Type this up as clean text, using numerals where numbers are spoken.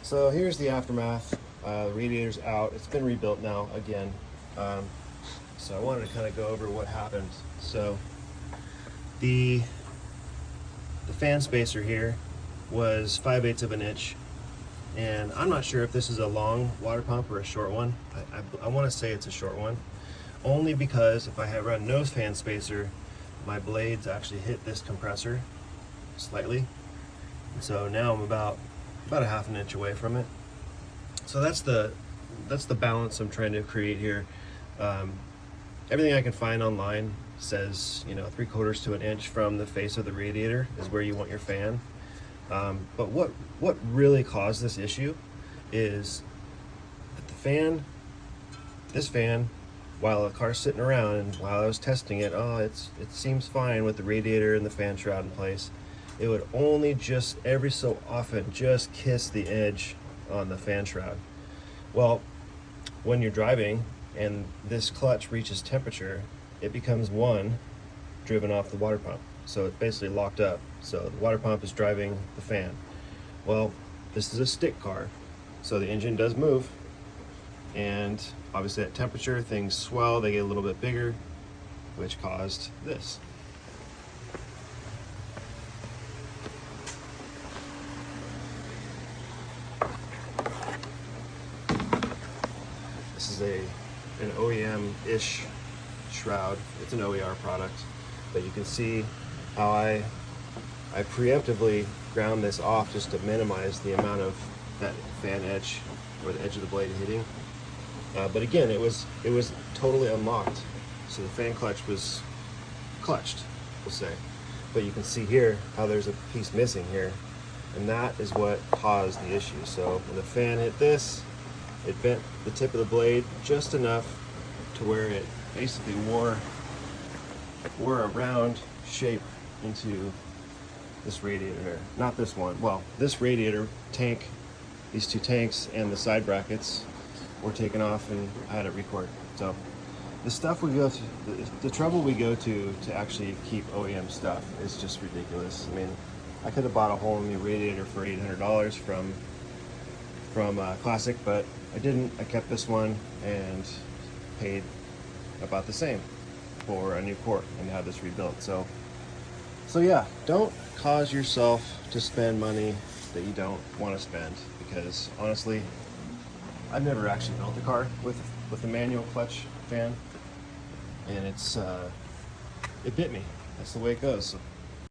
So here's the aftermath. The radiator's out. It's been rebuilt now again. So I wanted to kind of go over what happened. So the fan spacer here was 5/8 of an inch, and I'm not sure if this is a long water pump or a short one. I want to say it's a short one, only because if I had run nose fan spacer, my blades actually hit this compressor slightly, and so now I'm about a half an inch away from it. So that's the balance I'm trying to create here. Everything I can find online says, 3/4 to an inch from the face of the radiator is where you want your fan. But what really caused this issue is that this fan, while the car's sitting around and while I was testing it, it seems fine with the radiator and the fan shroud in place. It would only just every so often just kiss the edge on the fan shroud. Well, when you're driving and this clutch reaches temperature, it becomes driven off the water pump. So it's basically locked up. So the water pump is driving the fan. Well, this is a stick car, so the engine does move, and obviously at temperature things swell, they get a little bit bigger, which caused this. This is an OEM-ish shroud. It's an OER product, but you can see how I preemptively ground this off just to minimize the amount of that fan edge or the edge of the blade hitting. But again, it was totally unlocked, so the fan clutch was clutched, we'll say. But you can see here how there's a piece missing here, and that is what caused the issue. So when the fan hit this, it bent the tip of the blade just enough to where it basically wore a round shape into this radiator here. Not this one. Well, this radiator tank, these two tanks and the side brackets were taken off, and I had it record. So the stuff we go through, the trouble we go to actually keep OEM stuff is just ridiculous. I mean, I could have bought a whole new radiator for $800 from Classic, but I didn't. I kept this one and paid about the same for a new core and had this rebuilt. So yeah, don't cause yourself to spend money that you don't want to spend, because honestly, I've never actually built a car with a manual clutch fan, and it bit me. That's the way it goes. So